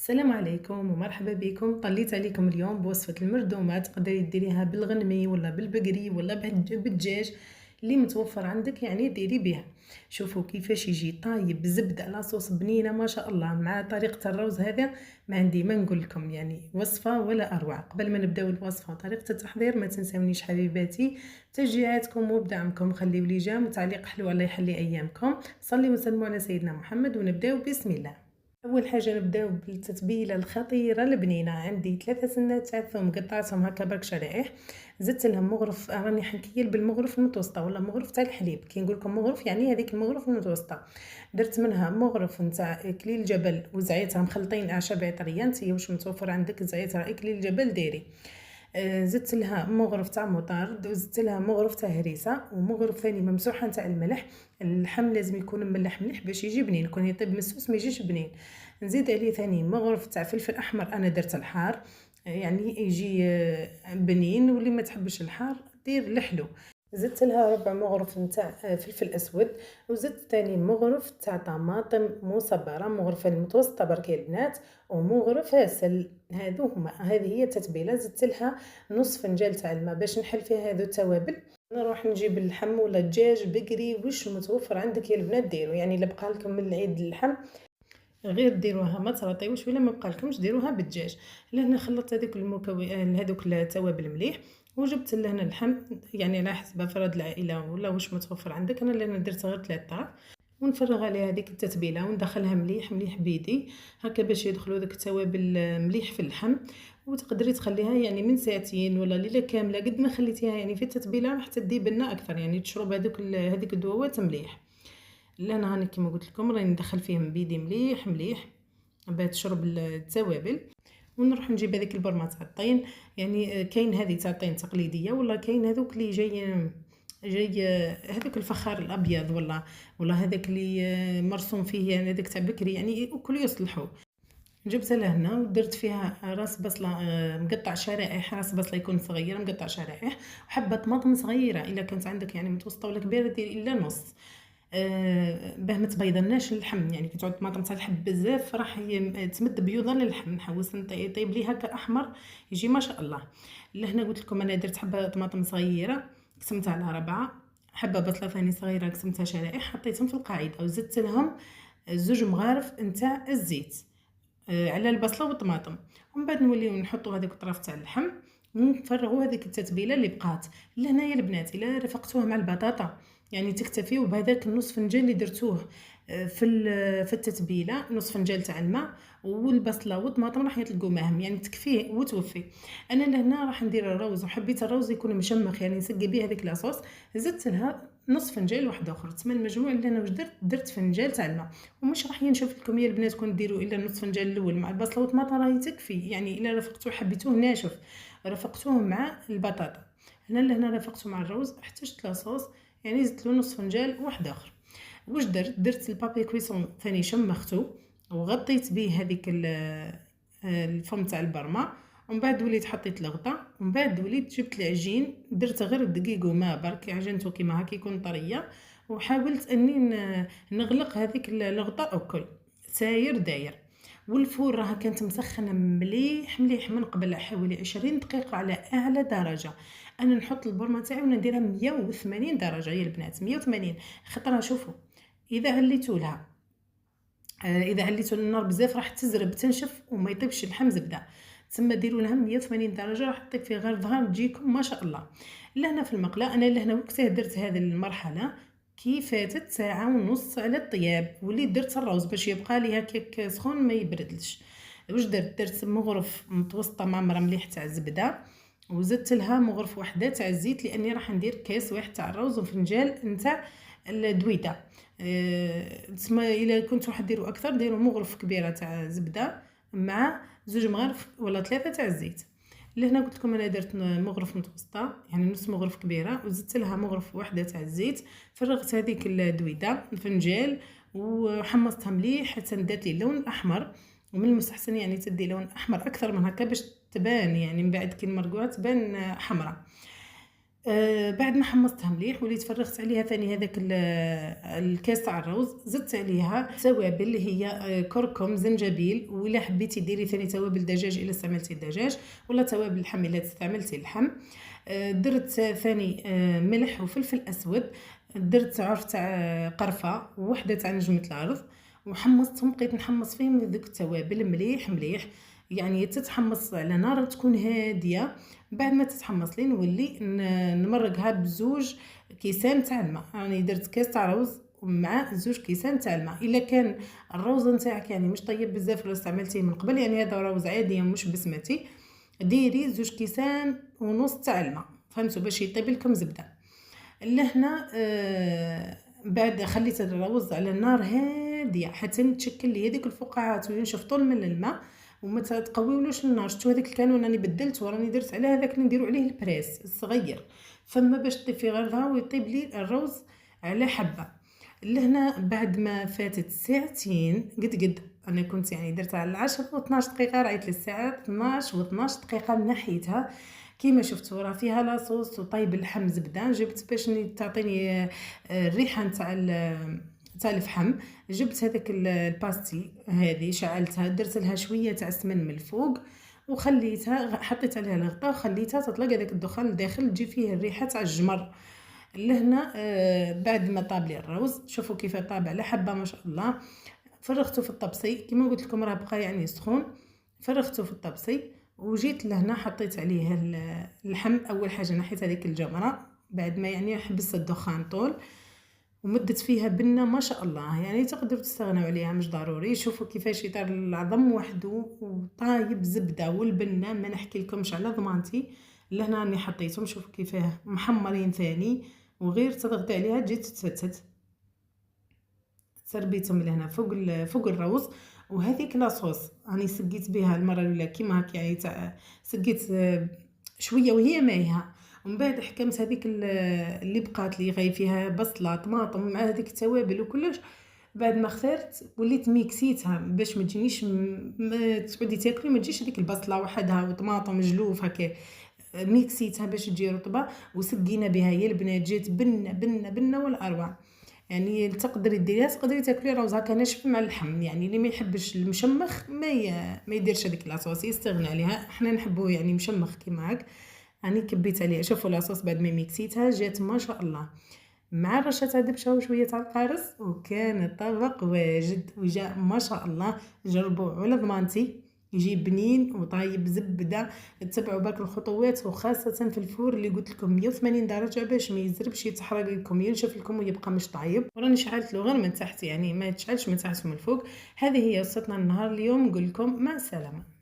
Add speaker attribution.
Speaker 1: السلام عليكم ومرحبا بكم. طليت عليكم اليوم بوصفة المردومة، تقدري ديريها بالغنمي ولا بالبقري ولا بالدجاج اللي متوفر عندك، يعني ديري بها. شوفوا كيفاش يجي طايب بزبدة لاصوص بنينة ما شاء الله. مع طريقة الروز هذا ما عندي ما نقول لكم، يعني وصفة ولا أروع. قبل ما نبداو الوصفة وطريقة التحضير ما تنسونيش حبيباتي تشجيعاتكم وبدعمكم. خليو لي جام وتعليق حلو، الله يحلي أيامكم. صلي وسلموا على سيدنا محمد ونبداو بسم الله. اول حاجه نبداو بالتتبيله الخطيره البنينه. عندي 3 سنات تاع ثوم قطعتهم هكا برك شرائح، زدت لهم مغرف، راني حنكيل بالمغرف المتوسطه ولا مغرف تاع الحليب. كي نقول لكم مغرف يعني هذيك المغرف المتوسطه. درت منها مغرف نتاع اكليل جبل وزعيتها مخلطين اعشاب عطريه، نتيا واش متوفر عندك زعيتها اكليل جبل ديري. زدت لها مغرف تاع مطارد، وزدت لها مغرف تاع هريسه، ومغرف ثاني ممسوحه تاع الملح. اللحم لازم يكون مملح مليح باش يجي بنين، كون يطيب مسوس ما يجيش بنين. نزيد عليه ثاني مغرف تاع فلفل احمر، انا درت الحار يعني يجي بنين، واللي ما تحبش الحار دير الحلو. زدت لها ربع مغرف نتاع فلفل اسود، وزدت ثاني مغرف تاع طماطم مصبره، مغرفه المتوسطه برك يا البنات، ومغرف هاسل. هذه هي التتبيله. زدت لها نص فنجان تاع الماء باش نحل فيها هذو التوابل. نروح نجيب اللحم ولا الدجاج بقري، واش متوفر عندك يا البنات ديروا، يعني الا بقى لكم من العيد اللحم غير ديروها ما ترطيوش، ولا ما بقى لكمش ديروها بالدجاج. لهنا خلطت هذوك هذوك التوابل مليح، وجبت لهنا اللحم يعني على حسب افراد العائله ولا واش متوفر عندك. انا لهنا درت غير 3 ونفرغ عليها هذيك التتبيله وندخلها مليح مليح بيدي هكا باش يدخلوا داك التوابل مليح في اللحم. وتقدري تخليها يعني من ساعتين ولا ليله كامله، قد ما خليتيها يعني في التتبيله راح تدي بنا اكثر، يعني تشرب هذيك الدواوات مليح. لا انا هاني كيما قلت لكم راني ندخل فيهم بيدي مليح مليح باش تشرب التوابل. ونروح نجيب هذيك البرمه تاع الطين، يعني كاين هذه تاع الطين تقليديه، ولا كاين هذوك اللي جاي هذوك الفخار الابيض، ولا هذاك اللي مرسوم فيه، يعني هذاك تاع بكري، يعني كل يصلحوا. جبتها لهنا ودرت فيها راس بصله مقطع شرائح، راس بصله يكون صغير مقطع شرائح، وحبه طماطم صغيره الا كانت عندك يعني متوسطه ولا كبيره ديري الا نص. باه ما تبيضناش اللحم، يعني كي تعود الطماطم تاع الحب بزاف راح تمد بيوضه للحم. نحوس يطيب لي هكا احمر يجي ما شاء الله. لهنا قلت لكم انا درت حبه طماطم صغيره قسمتها على 4، حبه بصله ثاني صغيره قسمتها شرائح حطيتهم في القاعده، وزدت لهم 2 مغارف نتاع الزيت على البصله والطماطم. ومن بعد نوليو نحطوا هذيك الطرف تاع اللحم ونفرغوا هذيك التتبيله اللي بقات. لهنا يا البنات الا رفقتوه مع البطاطا يعني تكتفيو بهذاك النص فنجان اللي درتوه في التتبيله، نص فنجان تاع الماء والبصله والطماطم راح يطلقوا معهم، يعني تكفيه وتوفي. انا لهنا راح ندير الروز، وحبيت الروز يكون مشمخ يعني نسقي به هذيك لاصوص. زدت لها نص فنجان واحد اخر، تسمى المجموع اللي انا واش درت فنجان تاع الماء. ومش راح ينشف لكم يا البنات كون ديروا الا نص فنجان الاول مع البصله والطماطم راهي تكفي، يعني الا رفقتوه حبيتوه ناشف رفقتوه مع البطاطا. هنا لهنا رفقته مع الروز احتجت لاصوص، يعني زدت له نص فنجان واحد اخر. واش درت البابي كويسون ثاني شمختو وغطيت به هذيك الفم تاع البرمه. ومن بعد وليت حطيت الغطاء، ومن بعد وليت جبت العجين درت غير الدقيق وماء برك عجنته كيما هكا يكون طريه، وحاولت اني نغلق هذيك الغطاء الكل ساير داير. والفور راها كانت مسخنه مليح مليح من قبل حوالي 20 دقيقه على اعلى درجه. انا نحط البرمه تاعي ونديرها 180 درجه يا البنات 180. خطره شوفوا اذا عليتوا لها اذا عليتوا النار بزاف راح تزرب تنشف وما يطيبش اللحم زبده. تسمى ديروا لها 180 درجه راح تطيب في غير ظهر تجيكم ما شاء الله. لهنا في المقله انا لهنا وقتها درت هذه المرحله كي فاتت ساعه ونص على الطياب، وليت درت الروز باش يبقى لي هكاك سخون ما يبردلش. واش درت مغرف متوسطه معمره مليح تاع الزبده، وزدت لها مغرف وحده تاع الزيت لاني راح ندير كاس واحد تاع الروز وفنجان نتاع الدويده. تسمى الا كنتو حديروا اكثر ديروا مغرف كبيره تاع زبده مع 2 مغارف ولا 3 تاع الزيت. لهنا قلت لكم انا درت مغرف متوسطه يعني نص مغرف كبيره، وزدت لها مغرف واحده تاع الزيت. فرغت هذيك الدويده الفنجال وحمصتها مليح حتى ندات لي اللون الاحمر. ومن المستحسن يعني تدي لون احمر اكثر من هكا باش تبان، يعني من بعد كي نمرقوها تبان حمراء. بعد ما حمصتها مليح وليت فرغت عليها ثاني هذاك الكاس تاع الروز، زدت عليها توابل اللي هي كركم، زنجبيل، ولا حبيتي ديري ثاني توابل دجاج الا استعملتي الدجاج، ولا توابل اللحم الا استعملتي اللحم. درت ثاني ملح وفلفل اسود، درت عرف تاع قرفه ووحده تاع نجمه الارض، وحمصتهم، بقيت نحمص فيهم ذوك التوابل مليح مليح، يعني تتحمص على نار تكون هاديه. بعد ما تتحمص لي نولي نمرقها بزوج كيسان تاع الماء، يعني درت كاس تاع روز مع زوج كيسان تاع الماء. الا كان الروز نتاعك يعني مش طيب بزاف ولا استعملتيه من قبل، يعني هذا روز عادي مش بسمتي، ديري زوج كيسان ونص تاع الماء، فهمتوا، باش يطيب لكم زبده. لهنا بعد خليت الروز على النار هاديه حتى تشكل لي هذيك الفقاعات وينشف طول من الماء، وما تقويولوش النار. شفتوا هذاك الكانون راني بدلته، راني درت على هذاك اللي نديرو عليه البريس الصغير، فما باش طيب غيرها ويطيب لي الروز على حبه. لهنا بعد ما فاتت ساعتين قد انا كنت يعني درتها على 10 و 12 دقيقه، رايت الساعه 12 و 12 دقيقه نحيتها. كيما شفتوا راه فيها لاصوص وطيب اللحم زبده، جبت باش تعطيني الريحه تاع الفحم، جبت هذاك الباستي هذه شعلتها، درت لها شويه تاع السمن من الفوق وخليتها، حطيت عليها الغطاء وخليتها تطلق هذاك الدخان لداخل تجي فيه الريحه تاع الجمر. لهنا بعد ما طاب لي الروز، شوفوا كيف طاب على حبه ما شاء الله، فرغته في الطبسي كما قلت لكم راه بقى يعني سخون، فرغته في الطبسي وجيت لهنا حطيت عليه اللحم. اول حاجه نحيت هذيك الجمره بعد ما يعني حبس الدخان طول، ومدت فيها بنه ما شاء الله، يعني تقدروا تستغنوا عليها مش ضروري. شوفوا كيفاش يطير العظم وحده وطايب زبده، والبنه ما نحكي لكمش على ضمانتي. لهنا راني حطيتهم، شوفوا كيفاه محمرين ثاني، وغير تضغطي عليها تجي تتفتت. سربيتهم لهنا فوق الروز. وهذيك لاصوص راني سقيت بها المره الاولى كيما هكا، يعني تاع سقيت شويه وهي مايها، ومن بعد حكمت هذيك اللي بقات لي غاي فيها بصله طماطم مع هذيك التوابل وكلش. بعد ما اخترت وليت ميكسيتها باش ما تجينيش تعودي تاكلي ما تجيش هذيك البصله وحدها وطماطم جلوف هكا، ميكسيتها باش تجي رطبه، وسقينا بها هي البنات، جات بنه بنه بنه والاروع. يعني تقدري ديريها، تقدري تاكلي روز هكا ناشف مع اللحم، يعني اللي ما يحبش المشمخ ما يديرش هذيك لاصوص، يستغنى عليها. احنا نحبوه يعني مشمخ كيما هك. راني كبيت عليه، شوفوا لاصوص بعد ما ميكسيتها جات ما شاء الله، مع رشه تاع دبشه وشويه تاع القارص، وكان الطبق واجد وجاء ما شاء الله. جربوه على ضمانتي، يجي بنين وطايب زبده. تتبعوا باك الخطوات، وخاصه في الفور اللي قلت لكم 180 درجه باش ما يزربش يتحرق لكم ينشف لكم ويبقى مش طايب. وراني شعلت له غير من تحت، يعني ما تشعلش من تحت ومن الفوق. هذه هي وصفتنا النهار اليوم، نقول لكم مع السلامه.